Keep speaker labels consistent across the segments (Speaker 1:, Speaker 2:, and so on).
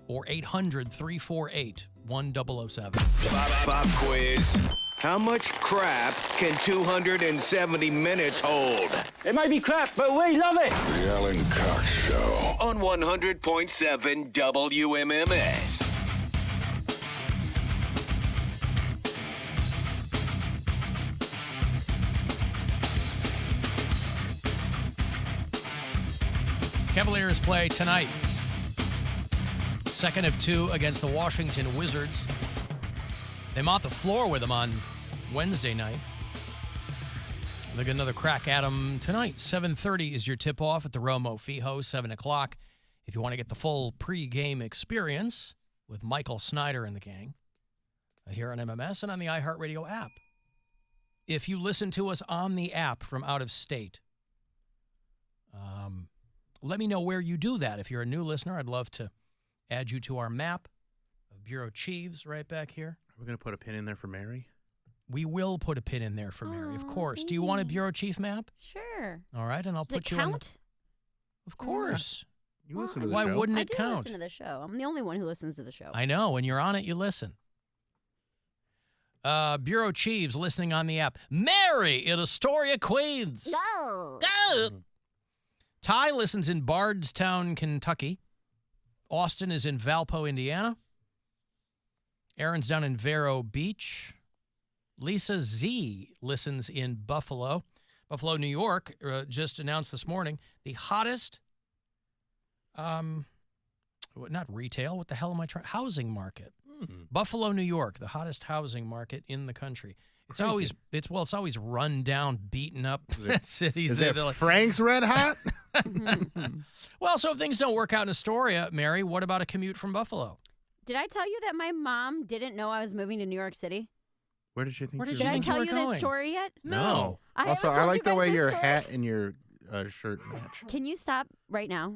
Speaker 1: or 800-348-1007.
Speaker 2: Pop quiz. How much crap can 270 minutes hold?
Speaker 3: It may be crap, but we love it.
Speaker 4: The Alan Cox Show.
Speaker 2: On 100.7 WMMS.
Speaker 1: Cavaliers play tonight. Second of two against the Washington Wizards. They mop the floor with them on Wednesday night. They'll get another crack at them tonight. 7:30 is your tip-off at the Romo Fijo, 7 o'clock. If you want to get the full pre-game experience with Michael Snyder and the gang here on MMS and on the iHeartRadio app. If you listen to us on the app from out of state, let me know where you do that. If you're a new listener, I'd love to add you to our map of Bureau Chiefs right back here.
Speaker 5: Are we going to put a pin in there for Mary?
Speaker 1: We will put a pin in there for Mary, of course. Do you want a Bureau Chief map?
Speaker 6: Sure.
Speaker 1: All right, and I'll
Speaker 6: Does
Speaker 1: put
Speaker 6: it
Speaker 1: you
Speaker 6: count?
Speaker 1: on. Of course.
Speaker 5: You listen to the
Speaker 1: Why
Speaker 5: show.
Speaker 1: wouldn't
Speaker 6: I
Speaker 1: it
Speaker 6: do
Speaker 1: count?
Speaker 6: listen to the show. I'm the only one who listens to the show.
Speaker 1: I know. When you're on it, you listen. Bureau Chiefs listening on the app. Mary in Astoria, Queens.
Speaker 6: No.
Speaker 1: Ty listens in Bardstown, Kentucky. Austin is in Valpo, Indiana. Aaron's down in Vero Beach. Lisa Z listens in Buffalo. Buffalo, New York, just announced this morning the hottest, not retail, what the hell am I trying? Housing market. Buffalo, New York, the hottest housing market in the country. It's
Speaker 5: Crazy.
Speaker 1: always run down, beaten up cities.
Speaker 5: Is it
Speaker 1: They're like-
Speaker 5: Frank's Red Hot?
Speaker 1: Well, so if things don't work out in Astoria, Mary, what about a commute from Buffalo?
Speaker 6: Did I tell you that my mom didn't know I was moving to New York City?
Speaker 5: Where did you think
Speaker 1: Where
Speaker 5: you
Speaker 1: did
Speaker 5: were
Speaker 6: Did I
Speaker 1: think you
Speaker 6: tell
Speaker 1: were
Speaker 6: you
Speaker 1: going?
Speaker 6: that story yet?
Speaker 1: No.
Speaker 6: I
Speaker 5: Also,
Speaker 6: haven't
Speaker 5: I
Speaker 6: told
Speaker 5: like
Speaker 6: you
Speaker 5: the
Speaker 6: guys
Speaker 5: way
Speaker 6: this
Speaker 5: your
Speaker 6: story.
Speaker 5: hat and your shirt match.
Speaker 6: Can you stop right now?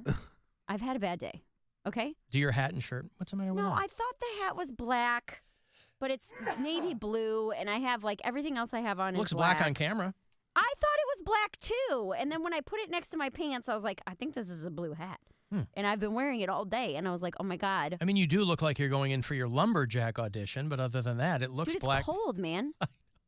Speaker 6: I've had a bad day. Okay?
Speaker 1: Do your hat and shirt. What's the matter with
Speaker 6: No,
Speaker 1: that?
Speaker 6: I thought the hat was black, but it's navy blue, and I have like everything else I have on
Speaker 1: Looks
Speaker 6: is
Speaker 1: black on camera.
Speaker 6: I thought it was black too, and then when I put it next to my pants, I was like, I think this is a blue hat, and I've been wearing it all day, and I was like, oh my god.
Speaker 1: I mean, you do look like you're going in for your lumberjack audition, but other than that, it looks
Speaker 6: Dude, it's
Speaker 1: black.
Speaker 6: cold, man.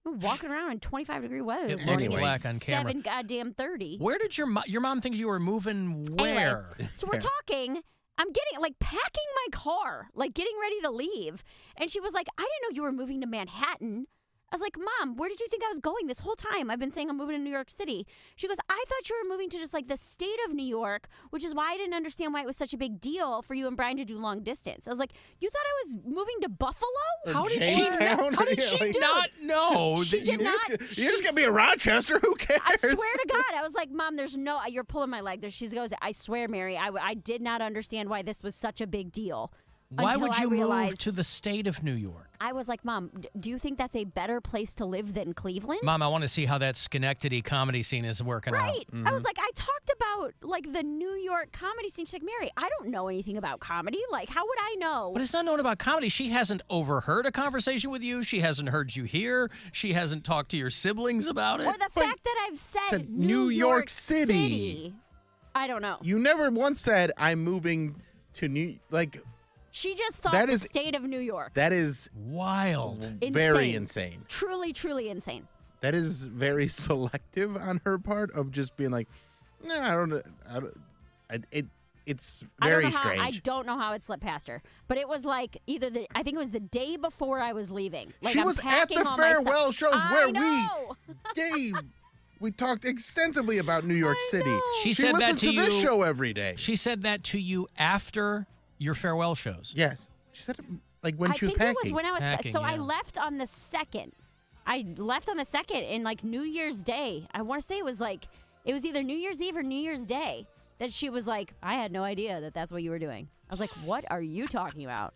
Speaker 6: I'm walking around in 25-degree weather.
Speaker 1: It
Speaker 6: this
Speaker 1: looks
Speaker 6: morning.
Speaker 1: black
Speaker 6: It's
Speaker 1: on camera.
Speaker 6: 7 goddamn 30.
Speaker 1: Where did your mom think you were moving? Where?
Speaker 6: Anyway, so we're talking. I'm getting, like, packing my car, like, getting ready to leave. And she was like, I didn't know you were moving to Manhattan. I was like, Mom, where did you think I was going this whole time? I've been saying I'm moving to New York City. She goes, I thought you were moving to just, like, the state of New York, which is why I didn't understand why it was such a big deal for you and Brian to do long distance. I was like, you thought I was moving to Buffalo?
Speaker 1: How did she
Speaker 5: Jamestown?
Speaker 1: How did she not know
Speaker 6: She
Speaker 1: that
Speaker 6: did
Speaker 1: you?
Speaker 6: not.
Speaker 5: You're just going to be in Rochester? Who cares?
Speaker 6: I swear to God. I was like, Mom, there's no, you're pulling my leg. She goes, I swear, Mary, I did not understand why this was such a big deal.
Speaker 1: Why
Speaker 6: until
Speaker 1: would
Speaker 6: I
Speaker 1: you move
Speaker 6: realized-
Speaker 1: to the state of New York?
Speaker 6: I was like, Mom, do you think that's a better place to live than Cleveland?
Speaker 1: Mom, I want to see how that Schenectady comedy scene is working out.
Speaker 6: Right. I was like, I talked about like the New York comedy scene. She's like, Mary, I don't know anything about comedy. Like, how would I know?
Speaker 1: But it's not known about comedy. She hasn't overheard a conversation with you. She hasn't heard you here. She hasn't talked to your siblings about it.
Speaker 6: Or the fact that I've said
Speaker 5: New York City.
Speaker 6: I don't know.
Speaker 5: You never once said, I'm moving to like,
Speaker 6: She just thought
Speaker 5: That
Speaker 6: the
Speaker 5: is-
Speaker 6: state of New York.
Speaker 5: that is
Speaker 1: Wild.
Speaker 5: very insane.
Speaker 6: Truly, truly insane.
Speaker 5: That is very selective on her part of just being like, no, I don't know. It's very
Speaker 6: I
Speaker 5: strange.
Speaker 6: don't know how it slipped past her, but it was like I think it was the day before I was leaving. Like,
Speaker 5: She
Speaker 6: I'm
Speaker 5: was at
Speaker 6: packing
Speaker 5: the
Speaker 6: all my stuff.
Speaker 5: farewell shows
Speaker 6: I
Speaker 5: where
Speaker 6: know.
Speaker 5: we talked extensively about New York City.
Speaker 6: know.
Speaker 1: She said that
Speaker 5: listens
Speaker 1: to
Speaker 5: to this
Speaker 1: you-
Speaker 5: show every day.
Speaker 1: She said that to you after your farewell shows.
Speaker 5: Yes. She said it like when
Speaker 6: I
Speaker 5: she was
Speaker 6: think
Speaker 5: packing.
Speaker 6: it was when I was
Speaker 1: Packing,
Speaker 6: so I
Speaker 1: yeah.
Speaker 6: left on the 2nd. I left on the 2nd in like New Year's Day. I want to say it was either New Year's Eve or New Year's Day that she was like, I had no idea that that's what you were doing. I was like, what are you talking about?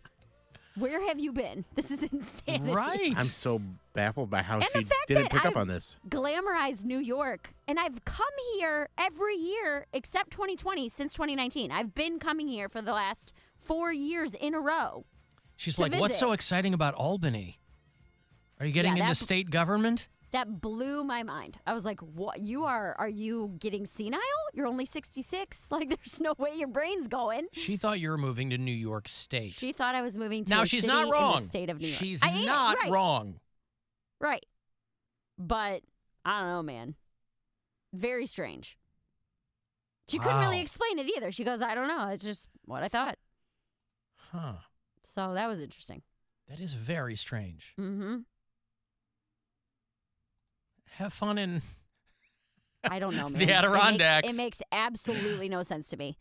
Speaker 6: Where have you been? This is insane.
Speaker 1: Right.
Speaker 5: I'm so baffled by how
Speaker 6: And
Speaker 5: she
Speaker 6: the fact
Speaker 5: didn't
Speaker 6: that
Speaker 5: pick up
Speaker 6: I've
Speaker 5: on this.
Speaker 6: glamorized New York, and I've come here every year except 2020 since 2019. I've been coming here for the last 4 years in a row.
Speaker 1: She's
Speaker 6: to
Speaker 1: like, what's so
Speaker 6: visit.
Speaker 1: exciting about Albany? Are you getting
Speaker 6: Yeah,
Speaker 1: into
Speaker 6: that's-
Speaker 1: state government?
Speaker 6: That blew my mind. I was like, "What? Are you getting senile? You're only 66. Like, there's no way your brain's going."
Speaker 1: She thought you were moving to New York State.
Speaker 6: She thought I was moving to
Speaker 1: Now
Speaker 6: a
Speaker 1: she's
Speaker 6: city
Speaker 1: not wrong.
Speaker 6: in the state of New York.
Speaker 1: She's
Speaker 6: I am,
Speaker 1: not
Speaker 6: right.
Speaker 1: wrong.
Speaker 6: Right. But I don't know, man. Very strange. She couldn't really explain it either. She goes, "I don't know. It's just what I thought."
Speaker 1: Huh.
Speaker 6: So that was interesting.
Speaker 1: That is very strange.
Speaker 6: Mm-hmm.
Speaker 1: Have fun in
Speaker 6: I don't know, man.
Speaker 1: the Adirondacks.
Speaker 6: It makes absolutely no sense to me.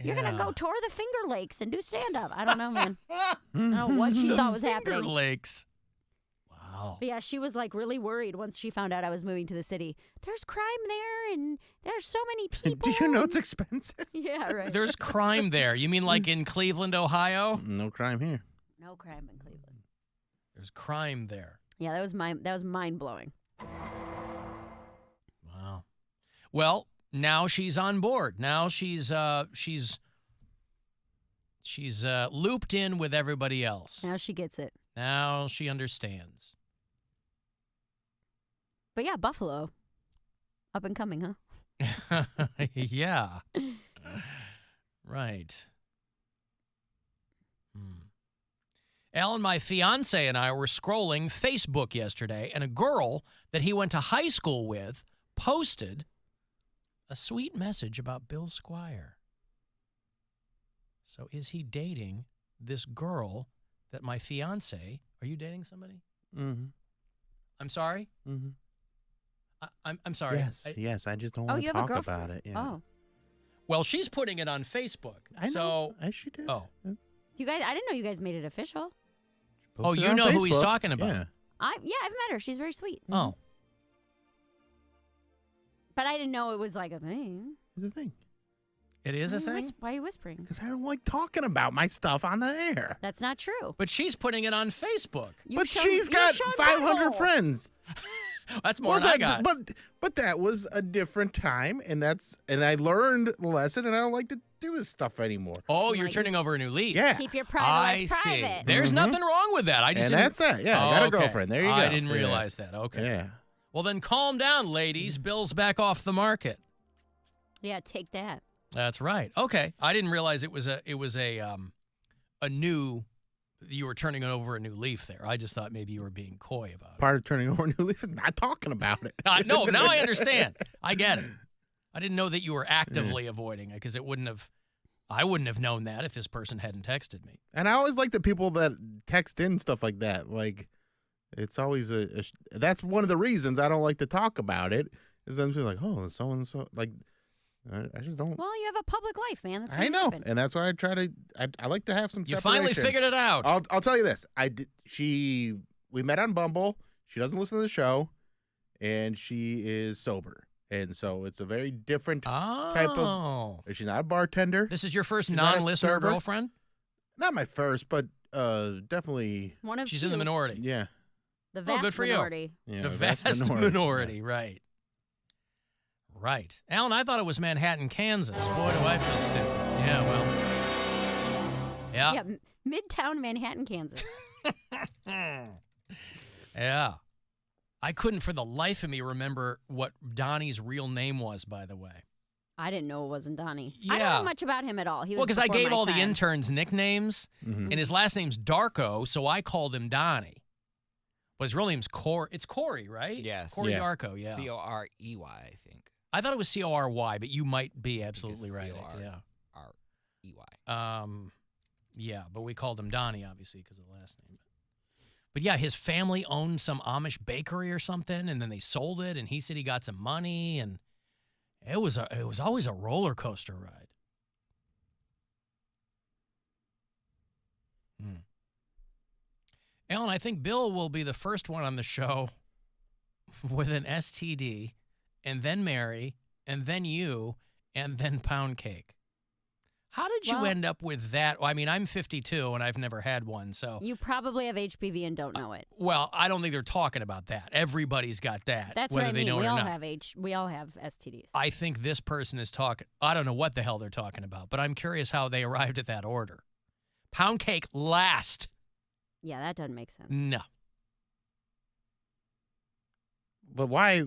Speaker 6: You're going to
Speaker 1: Yeah.
Speaker 6: go tour the Finger Lakes and do stand-up. I don't know, man. I don't know what she thought was
Speaker 1: Finger
Speaker 6: happening.
Speaker 1: Lakes. Wow.
Speaker 6: But yeah, she was like really worried once she found out I was moving to the city. There's crime there and there's so many people.
Speaker 5: Do you know it's expensive?
Speaker 6: Yeah, right.
Speaker 1: There's crime there. You mean like in Cleveland, Ohio?
Speaker 5: No crime here.
Speaker 6: No crime in Cleveland.
Speaker 1: There's crime there.
Speaker 6: Yeah, that was mind-blowing.
Speaker 1: Wow. Well, now she's on board. Now she's looped in with everybody else.
Speaker 6: Now she gets it.
Speaker 1: Now she understands.
Speaker 6: But yeah, Buffalo. Up and coming, huh?
Speaker 1: Yeah. Right. Alan, my fiance, and I were scrolling Facebook yesterday, and a girl that he went to high school with posted a sweet message about Bill Squire. So is he dating this girl that my fiance... Are you dating somebody?
Speaker 5: Mm-hmm.
Speaker 1: I'm sorry?
Speaker 5: Mm-hmm.
Speaker 1: I'm sorry.
Speaker 5: Yes. I just don't
Speaker 6: Oh,
Speaker 5: want
Speaker 6: you
Speaker 5: to
Speaker 6: have a
Speaker 5: talk
Speaker 6: girlfriend?
Speaker 5: about it. Yeah.
Speaker 6: Oh.
Speaker 1: Well, she's putting it on Facebook.
Speaker 5: I know.
Speaker 1: So,
Speaker 5: She did.
Speaker 1: oh.
Speaker 6: You guys, I didn't know you guys made it official.
Speaker 1: Oh, you know who he's talking about.
Speaker 5: Yeah.
Speaker 6: I've met her. She's very sweet.
Speaker 1: Oh.
Speaker 6: But I didn't know it was like a thing.
Speaker 5: It's a thing.
Speaker 1: It is a thing?
Speaker 6: Why are you whispering?
Speaker 5: Because I don't like talking about my stuff on the air.
Speaker 6: That's not true.
Speaker 1: But she's putting it on Facebook.
Speaker 5: She's got 500 friends.
Speaker 1: That's more than I got.
Speaker 5: But that was a different time, and I learned the lesson, and I don't like to do this stuff anymore.
Speaker 1: Oh, you're turning over a new leaf.
Speaker 5: Yeah.
Speaker 6: Keep your private
Speaker 1: I
Speaker 6: life
Speaker 1: see.
Speaker 6: private.
Speaker 1: There's nothing wrong with that. I just
Speaker 5: And
Speaker 1: didn't...
Speaker 5: that's that. Yeah, I got a girlfriend. There you go.
Speaker 1: I didn't
Speaker 5: Yeah.
Speaker 1: realize that. Okay.
Speaker 5: Yeah.
Speaker 1: Well, then calm down, ladies. Bill's back off the market.
Speaker 6: Yeah, take that.
Speaker 1: That's right. Okay. I didn't realize it was a new... You were turning over a new leaf there. I just thought maybe you were being coy about it.
Speaker 5: Part of turning over a new leaf is not talking about it.
Speaker 1: No, now I understand. I get it. I didn't know that you were actively avoiding it because I wouldn't have known that if this person hadn't texted me.
Speaker 5: And I always like the people that text in stuff like that. Like, it's always that's one of the reasons I don't like to talk about it. Is them being like, oh, so and so. Like, I just don't.
Speaker 6: Well, you have a public life, man. That's
Speaker 5: I know, and that's why I try to. I like to have some.
Speaker 1: You
Speaker 5: separation.
Speaker 1: finally figured it out.
Speaker 5: I'll tell you this. We met on Bumble. She doesn't listen to the show, and she is sober, and so it's a very different type of. She's not a bartender.
Speaker 1: This is your first
Speaker 5: She's not a
Speaker 1: non-listener
Speaker 5: server.
Speaker 1: girlfriend?
Speaker 5: Not my first, but definitely.
Speaker 6: One of
Speaker 1: She's
Speaker 6: two.
Speaker 1: in the minority.
Speaker 5: Yeah.
Speaker 6: The vast
Speaker 1: good for you.
Speaker 6: minority.
Speaker 5: Yeah,
Speaker 1: The vast minority, right. Right. Alan, I thought it was Manhattan, Kansas. Boy, do I feel stupid. Yeah, well. Yeah.
Speaker 6: Yeah, Midtown Manhattan, Kansas.
Speaker 1: Yeah. I couldn't for the life of me remember what Donnie's real name was, by the way.
Speaker 6: I didn't know it wasn't Donnie. I don't
Speaker 1: Yeah.
Speaker 6: know much about him at all. He was
Speaker 1: Well, because I
Speaker 6: before
Speaker 1: gave
Speaker 6: my
Speaker 1: all the
Speaker 6: time.
Speaker 1: interns nicknames,
Speaker 5: Mhm.
Speaker 1: and his last name's Darko, so I called him Donnie. But his real name's Corey. It's Corey, right?
Speaker 7: Yes.
Speaker 1: Corey
Speaker 5: Yeah.
Speaker 1: Darko, yeah.
Speaker 7: Corey, I think.
Speaker 1: I thought it was Cory, but you might be absolutely right. Yeah.
Speaker 7: Corey.
Speaker 1: Yeah, but we called him Donnie, obviously, because of the last name. But yeah, his family owned some Amish bakery or something, and then they sold it, and he said he got some money, and it was always a roller coaster ride. Alan, I think Bill will be the first one on the show with an STD, and then Mary, and then you, and then Poundcake. How did you end up with that? Well, I mean, I'm 52 and I've never had one, so.
Speaker 6: You probably have HPV and don't know it.
Speaker 1: Well, I don't think they're talking about that. Everybody's got that.
Speaker 6: That's
Speaker 1: whether
Speaker 6: what I
Speaker 1: they
Speaker 6: mean.
Speaker 1: know it
Speaker 6: We
Speaker 1: or
Speaker 6: all
Speaker 1: not.
Speaker 6: have we all have STDs.
Speaker 1: I think this person is talking. I don't know what the hell they're talking about, but I'm curious how they arrived at that order. Poundcake last.
Speaker 6: Yeah, that doesn't make sense.
Speaker 1: No.
Speaker 5: But why?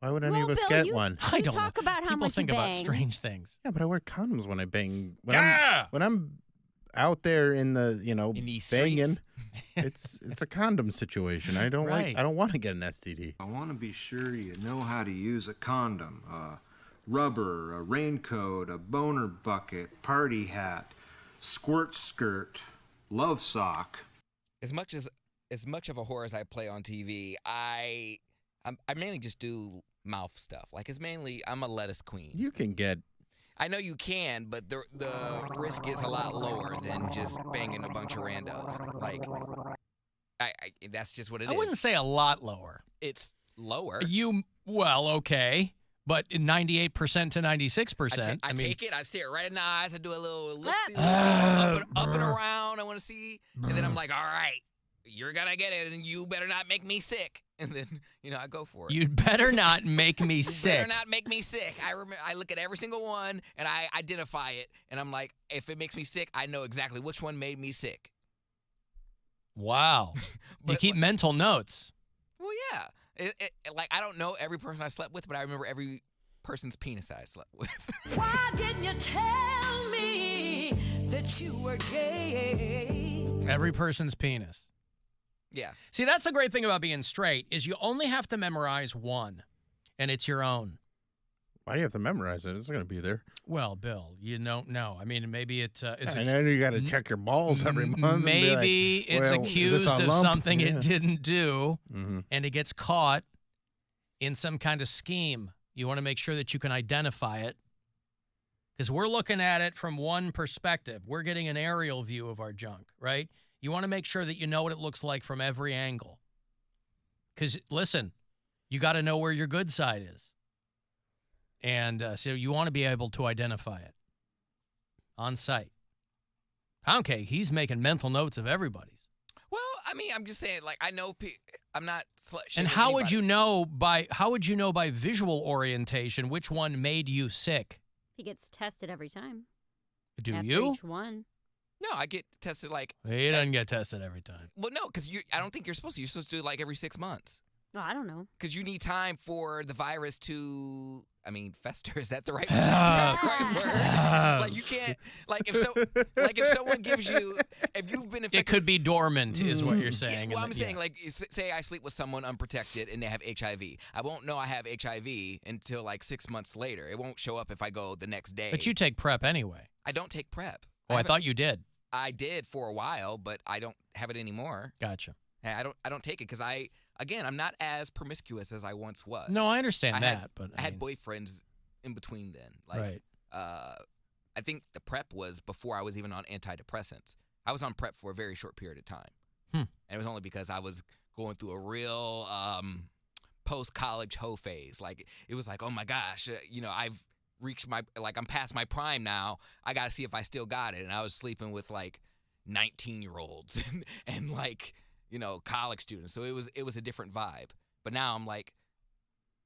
Speaker 5: Why would any of us
Speaker 6: Bill,
Speaker 5: get one?
Speaker 1: I don't
Speaker 6: talk
Speaker 1: know.
Speaker 6: about how
Speaker 1: People
Speaker 6: much
Speaker 1: think
Speaker 6: you
Speaker 1: about
Speaker 6: bang.
Speaker 1: strange things.
Speaker 5: Yeah, but I wear condoms when I bang.
Speaker 1: Yeah!
Speaker 5: When I'm out there in the
Speaker 7: In these
Speaker 5: banging,
Speaker 7: streets.
Speaker 5: it's a condom situation. I don't
Speaker 1: Right.
Speaker 5: I don't want to get an STD.
Speaker 8: I want to be sure you know how to use a condom, rubber, a raincoat, a boner bucket, party hat, squirt skirt, love sock.
Speaker 7: As much of a whore as I play on TV, I mainly just do mouth stuff. Like it's mainly I'm a lettuce queen.
Speaker 5: You can get.
Speaker 7: I know you can, but the risk is a lot lower than just banging a bunch of randos. Like I that's just what it is.
Speaker 1: I wouldn't say a lot lower.
Speaker 7: It's lower.
Speaker 1: Okay. But 98% to 96%.
Speaker 7: I take it. I stare right in the eyes. I do a little look-see,
Speaker 1: Ah.
Speaker 7: up and around. I want to see, and then I'm like, all right, you're gonna get it, and you better not make me sick. And then I go for it.
Speaker 1: You'd better not make me
Speaker 7: You
Speaker 1: sick.
Speaker 7: better not make me sick. I look at every single one and I identify it, and I'm like, if it makes me sick, I know exactly which one made me sick.
Speaker 1: Wow. You
Speaker 7: But,
Speaker 1: keep mental notes.
Speaker 7: Well, yeah. Like I don't know every person I slept with, but I remember every person's penis that I slept with.
Speaker 9: Why didn't you tell me that you were gay?
Speaker 1: Every person's penis.
Speaker 7: Yeah.
Speaker 1: See, that's the great thing about being straight is you only have to memorize one, and it's your own.
Speaker 5: Why do you have to memorize it? It's going to be there.
Speaker 1: Well, Bill, you don't know. I mean, maybe it is.
Speaker 5: And then you got to check your balls every month.
Speaker 1: Maybe
Speaker 5: and be like,
Speaker 1: it's
Speaker 5: well, is this
Speaker 1: accused
Speaker 5: a
Speaker 1: of
Speaker 5: lump?
Speaker 1: something
Speaker 5: Yeah.
Speaker 1: it didn't do,
Speaker 5: Mhm.
Speaker 1: and it gets caught in some kind of scheme. You want to make sure that you can identify it, because we're looking at it from one perspective. We're getting an aerial view of our junk, right? You want to make sure that you know what it looks like from every angle. Because, listen, you got to know where your good side is. And so you want to be able to identify it on site. Poundcake, he's making mental notes of everybody's.
Speaker 7: Well, I mean, I'm just saying, like, I know I'm not slut
Speaker 1: And how would you know by visual orientation which one made you sick?
Speaker 6: He gets tested every time.
Speaker 1: Do
Speaker 6: After
Speaker 1: you?
Speaker 6: Each one.
Speaker 7: No, I get tested like.
Speaker 1: He doesn't get tested every time.
Speaker 7: Well, no, because I don't think you're supposed to. You're supposed to do it like every 6 months.
Speaker 6: Oh, I don't know.
Speaker 7: Because you need time for the virus to, fester. Is that the right? Is that the right word? Like you can't. Like if someone gives you, if you've been infected.
Speaker 1: It could be dormant, is what you're saying.
Speaker 7: Well, I'm saying,
Speaker 1: yes.
Speaker 7: like, say I sleep with someone unprotected and they have HIV. I won't know I have HIV until like 6 months later. It won't show up if I go the next day.
Speaker 1: But you take PrEP anyway.
Speaker 7: I don't take PrEP.
Speaker 1: Oh, I thought you did.
Speaker 7: I did for a while, but I don't have it anymore.
Speaker 1: Gotcha.
Speaker 7: I don't take it because I'm not as promiscuous as I once was.
Speaker 1: No, I understand
Speaker 7: I
Speaker 1: that,
Speaker 7: had,
Speaker 1: but
Speaker 7: I had boyfriends in between then. Like,
Speaker 1: right.
Speaker 7: I think the PrEP was before I was even on antidepressants. I was on PrEP for a very short period of time. And it was only because I was going through a real post-college hoe phase. Like, it was like, oh my gosh, I've reached I'm past my prime now. I got to see if I still got it. And I was sleeping with like 19-year-olds and like, college students. So it was a different vibe. But now I'm like,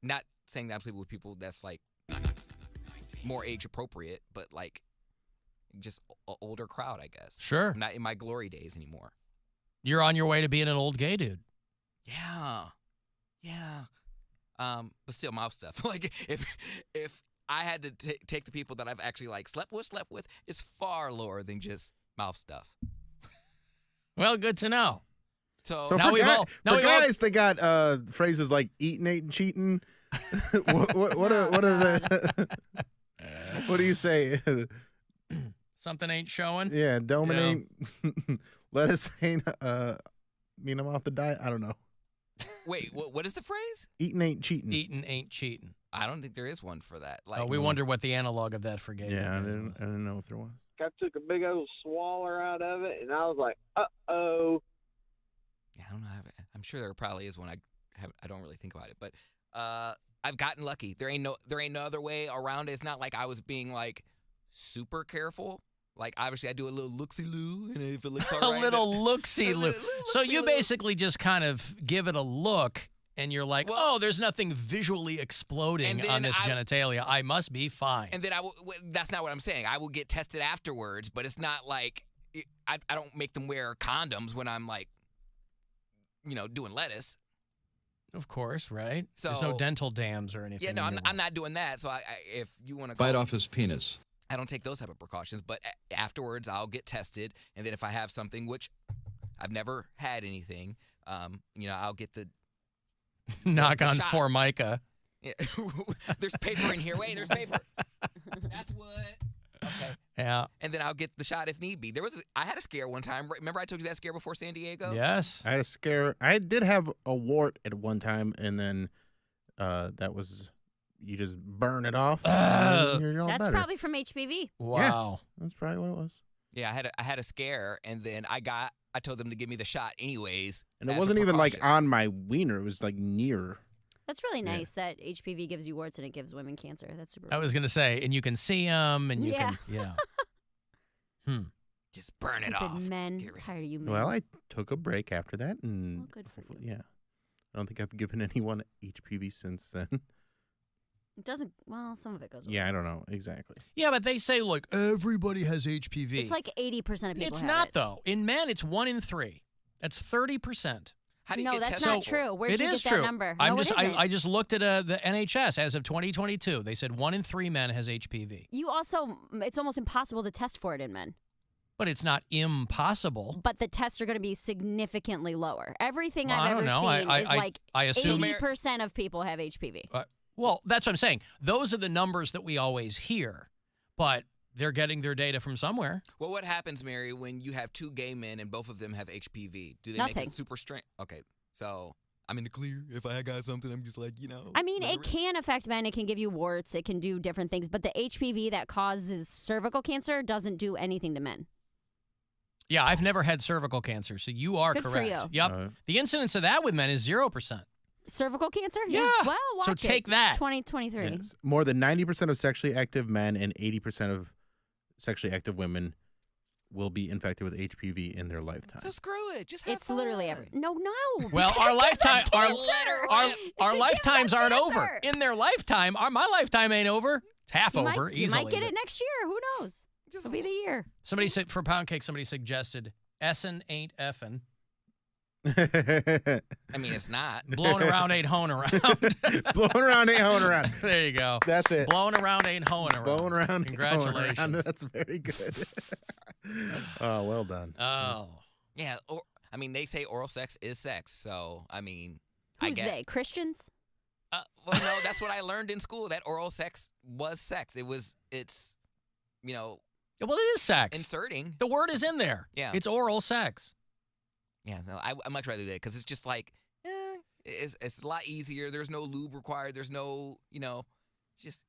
Speaker 7: not saying that I'm sleeping with people that's like more age appropriate, but like just an older crowd, I guess.
Speaker 1: Sure.
Speaker 7: I'm not in my glory days anymore.
Speaker 1: You're on your way to being an old gay dude.
Speaker 7: Yeah. But still mouth stuff. Like if I had to take the people that I've actually like slept with, it's far lower than just mouth stuff.
Speaker 1: Well, good to know.
Speaker 7: So
Speaker 1: now
Speaker 5: for,
Speaker 1: we've all, now
Speaker 5: for
Speaker 1: we've all-
Speaker 5: guys, they got phrases like eating, ain't cheating. what are the? What do you say?
Speaker 1: something ain't showing.
Speaker 5: Yeah, dominate. Lettuce ain't mean I'm off the diet. I don't know.
Speaker 7: wait, what is the phrase?
Speaker 5: Eating ain't cheating.
Speaker 1: Eating ain't cheating.
Speaker 7: I don't think there is one for that. Like
Speaker 1: We wonder what the analog of that for gay.
Speaker 5: Yeah, I
Speaker 1: was.
Speaker 5: didn't know if there was.
Speaker 3: I took a big old swaller out of it, and I was like, uh-oh.
Speaker 7: I don't know. I'm sure there probably is one. I don't really think about it, but I've gotten lucky. There ain't no other way around it. It's not like I was being like super careful. Like obviously I do a little looksy-loo, and if it looks all right,
Speaker 1: A little looksy-loo. So you
Speaker 7: looksy-loo.
Speaker 1: basically just kind of give it a look, and you're like,
Speaker 7: Well-
Speaker 1: there's nothing visually exploding
Speaker 7: And then
Speaker 1: on this genitalia. I must be fine.
Speaker 7: And then that's not what I'm saying. I will get tested afterwards, but it's not like I don't make them wear condoms when I'm like, doing lettuce.
Speaker 1: Of course, right?
Speaker 7: So
Speaker 1: there's no dental dams or anything.
Speaker 7: Yeah, no,
Speaker 1: in your
Speaker 7: I'm not doing that. So if you want to
Speaker 10: Bite off his penis.
Speaker 7: I don't take those type of precautions. But afterwards, I'll get tested, and then if I have something, which I've never had anything, I'll get the
Speaker 1: knock on
Speaker 7: shot.
Speaker 1: Formica.
Speaker 7: Yeah. There's paper in here. Wait, there's paper. That's what. Okay.
Speaker 1: Yeah.
Speaker 7: And then I'll get the shot if need be. I had a scare one time. Remember I told you that scare before San Diego?
Speaker 1: Yes.
Speaker 5: I had a scare. I did have a wart at one time, and then that was you just burn it off. And you're all
Speaker 6: That's
Speaker 5: better.
Speaker 6: probably from HPV.
Speaker 1: Wow.
Speaker 5: Yeah, that's probably what it was.
Speaker 7: Yeah, I had a scare, and then I told them to give me the shot anyways.
Speaker 5: And it
Speaker 7: as a
Speaker 5: wasn't even like
Speaker 7: precaution.
Speaker 5: on my wiener. It was like near.
Speaker 6: That's really nice that HPV gives you warts and it gives women cancer. That's super.
Speaker 1: I was gonna say, and you can see them, and you
Speaker 6: Yeah.
Speaker 1: can, yeah.
Speaker 7: Just burn it
Speaker 6: Stupid
Speaker 7: off.
Speaker 6: men. Tired of you men.
Speaker 5: Well, I took a break after that, and
Speaker 6: Well, good for you.
Speaker 5: yeah, I don't think I've given anyone HPV since then.
Speaker 6: It doesn't. Well, some of it goes away.
Speaker 5: Yeah, I don't know exactly.
Speaker 1: Yeah, but they say, look, everybody has HPV.
Speaker 6: It's like 80% of people.
Speaker 1: It's
Speaker 6: have
Speaker 1: not
Speaker 6: it.
Speaker 1: though. In men, it's 1 in 3. That's 30%.
Speaker 7: How do you
Speaker 6: No,
Speaker 7: get
Speaker 6: that's
Speaker 7: tested?
Speaker 6: not true. Where'd
Speaker 1: It
Speaker 6: you
Speaker 1: is
Speaker 6: get
Speaker 1: true.
Speaker 6: that number?
Speaker 1: I'm
Speaker 6: No,
Speaker 1: just.
Speaker 6: it isn't.
Speaker 1: I just looked at the NHS as of 2022. They said 1 in 3 men has HPV,
Speaker 6: You also, it's almost impossible to test for it in men.
Speaker 1: but it's not impossible.
Speaker 6: But the tests are going to be significantly lower. Everything
Speaker 1: Well, I
Speaker 6: I've
Speaker 1: don't
Speaker 6: ever
Speaker 1: know.
Speaker 6: seen is like
Speaker 1: I assume.
Speaker 6: 80% of people have HPV.
Speaker 1: Well, that's what I'm saying. Those are the numbers that we always hear, but they're getting their data from somewhere.
Speaker 7: Well, what happens, Mary, when you have 2 gay men and both of them have HPV? Do they make
Speaker 6: Nothing.
Speaker 7: it super strange? Okay, so I'm in the clear. If I got something, I'm just like,
Speaker 6: I mean, it can affect men. It can give you warts. It can do different things. But the HPV that causes cervical cancer doesn't do anything to men.
Speaker 1: Yeah, I've never had cervical cancer, so you are
Speaker 6: Good for
Speaker 1: correct.
Speaker 6: you.
Speaker 1: Yep. The incidence of that with men is 0%.
Speaker 6: Cervical cancer?
Speaker 1: Yeah.
Speaker 6: Well, watch
Speaker 1: So
Speaker 6: it.
Speaker 1: take that.
Speaker 6: 2023.
Speaker 5: Yes. More than 90% of sexually active men and 80% of sexually active women will be infected with HPV in their lifetime.
Speaker 7: So screw it. Just have
Speaker 6: It's literally every. No.
Speaker 1: Well, our lifetime, our
Speaker 6: It
Speaker 1: lifetimes
Speaker 6: gives us
Speaker 1: aren't over.
Speaker 6: cancer.
Speaker 1: In their lifetime, my lifetime ain't over. It's half over
Speaker 6: You
Speaker 1: easily.
Speaker 6: might get
Speaker 1: but-
Speaker 6: it next year. Who knows? It'll be the year.
Speaker 1: Somebody said for Poundcake. Somebody suggested Essin ain't effing.
Speaker 7: I mean, it's not.
Speaker 1: Blowing around ain't hoeing around.
Speaker 5: Blowing around ain't hoeing around.
Speaker 1: There you go.
Speaker 5: That's it.
Speaker 1: Blowing around ain't hoeing around.
Speaker 5: Blowing around ain't hoeing
Speaker 1: Congratulations.
Speaker 5: around. That's very good. Oh, well done.
Speaker 1: Oh.
Speaker 7: Yeah, they say oral sex is sex. So, I mean, I
Speaker 6: Who's
Speaker 7: get.
Speaker 6: they? Christians?
Speaker 7: Well, no, that's what I learned in school. That oral sex was sex. It's,
Speaker 1: Well, it is sex.
Speaker 7: inserting.
Speaker 1: The word is in there.
Speaker 7: Yeah.
Speaker 1: It's oral sex.
Speaker 7: Yeah, no, I much rather do that because it's just like, it's a lot easier. There's no lube required. There's no, just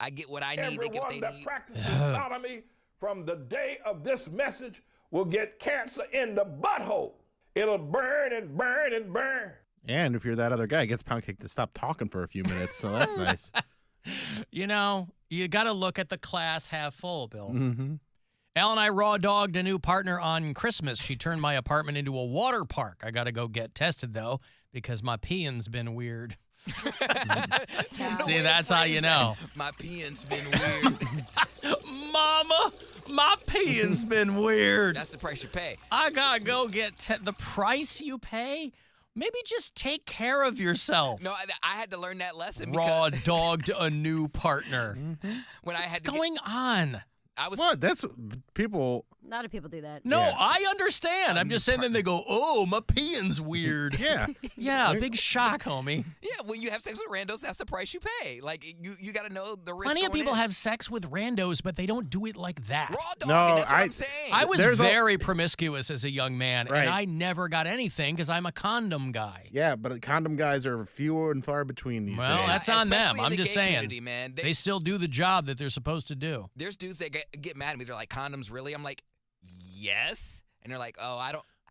Speaker 7: I get what I need. They get what
Speaker 11: Everyone
Speaker 7: they
Speaker 11: that
Speaker 7: need.
Speaker 11: practices sodomy from the day of this message will get cancer in the butthole. It'll burn and burn and burn.
Speaker 5: And if you're that other guy, it gets Poundcake to stop talking for a few minutes, so that's nice.
Speaker 1: You got to look at the glass half full, Bill.
Speaker 5: Mm-hmm.
Speaker 1: Al and I raw dogged a new partner on Christmas. She turned my apartment into a water park. I got to go get tested, though, because my peeing's been weird. See, that's how you know.
Speaker 7: My peeing's been weird.
Speaker 1: Mama, my peeing's been weird.
Speaker 7: That's the price you pay.
Speaker 1: I got to go get the price you pay? Maybe just take care of yourself.
Speaker 7: No, I had to learn that lesson.
Speaker 1: Raw
Speaker 7: because
Speaker 1: dogged a new partner.
Speaker 7: when I had
Speaker 1: What's going on?
Speaker 7: I was
Speaker 5: What? That's people.
Speaker 6: A lot of people do that.
Speaker 1: No,
Speaker 5: Yeah.
Speaker 1: I understand. I'm just saying then they go, oh, my peeing's weird.
Speaker 5: Yeah.
Speaker 1: Yeah, big shock, homie.
Speaker 7: Yeah, when you have sex with randos, that's the price you pay. Like you got to know the risk.
Speaker 1: Plenty of
Speaker 7: going
Speaker 1: people
Speaker 7: in.
Speaker 1: have sex with randos, but they don't do it like that.
Speaker 7: raw dog.
Speaker 5: No,
Speaker 7: that's what I'm saying.
Speaker 1: I was
Speaker 5: There's
Speaker 1: very promiscuous as a young man,
Speaker 5: Right.
Speaker 1: and I never got anything because I'm a condom guy.
Speaker 5: Yeah, but condom guys are fewer and far between these
Speaker 1: Well,
Speaker 5: days.
Speaker 1: that's on them.
Speaker 7: Especially in
Speaker 1: I'm
Speaker 7: the
Speaker 1: just
Speaker 7: gay
Speaker 1: saying.
Speaker 7: community, man.
Speaker 1: They still do the job that they're supposed to do.
Speaker 7: There's dudes that get mad at me. They're like, condoms, really? I'm like, yes. And they're like, oh,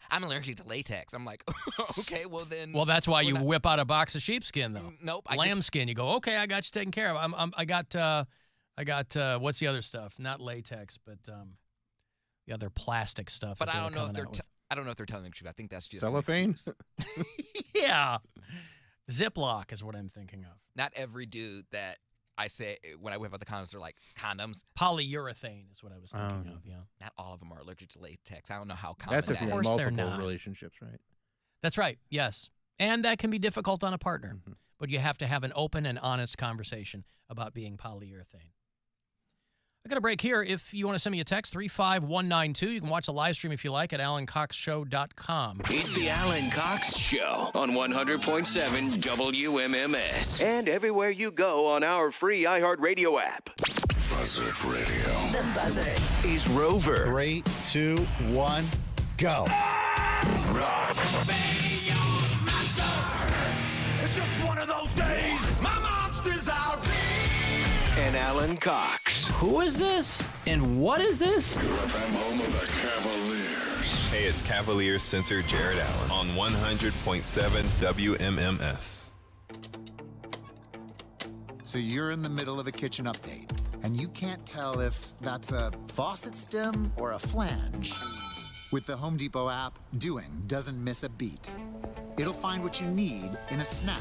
Speaker 7: I'm allergic to latex. I'm like, okay, well then.
Speaker 1: Well, that's why
Speaker 7: we're
Speaker 1: you
Speaker 7: not-
Speaker 1: whip out a box of sheepskin, though.
Speaker 7: Nope.
Speaker 1: Lambskin. You go, okay, I got you taken care of. I got what's the other stuff? Not latex, but the other plastic stuff.
Speaker 7: But
Speaker 1: that
Speaker 7: I
Speaker 1: they
Speaker 7: don't
Speaker 1: were
Speaker 7: know if
Speaker 1: coming
Speaker 7: they're.
Speaker 1: out with.
Speaker 7: I don't know if they're telling the truth. I think that's just
Speaker 5: Cellophane?
Speaker 1: Yeah. Ziploc is what I'm thinking of.
Speaker 7: Not every dude that I say when I whip out the condoms, they're like condoms.
Speaker 1: Polyurethane is what I was thinking of, yeah.
Speaker 7: Not all of them are allergic to latex. I don't know how common
Speaker 5: That's if
Speaker 7: that
Speaker 5: you're in
Speaker 1: Of course they're
Speaker 5: multiple
Speaker 1: not.
Speaker 5: relationships, right?
Speaker 1: That's right, yes. And that can be difficult on a partner. But you have to have an open and honest conversation about being polyurethane. I got a break here. If you want to send me a text, 35192. You can watch the live stream if you like at alancoxshow.com.
Speaker 2: It's the Alan Cox Show on 100.7 WMMS. And everywhere you go on our free iHeartRadio app.
Speaker 4: Buzzard Radio.
Speaker 9: The Buzzard.
Speaker 2: Is Rover.
Speaker 10: 3, 2, 1, go.
Speaker 9: Rock. It's just one of those days. My monster's out.
Speaker 2: And Alan Cox.
Speaker 1: Who is this? And what is this?
Speaker 4: UFM home of the Cavaliers.
Speaker 12: Hey, it's Cavaliers censor Jared Allen on 100.7 WMMS.
Speaker 10: So you're in the middle of a kitchen update, and you can't tell if that's a faucet stem or a flange. With the Home Depot app, doing doesn't miss a beat. It'll find what you need in a snap,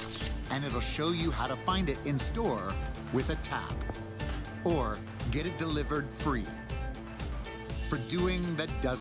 Speaker 10: and it'll show you how to find it in store with a tap. Or get it delivered free. For doing that doesn't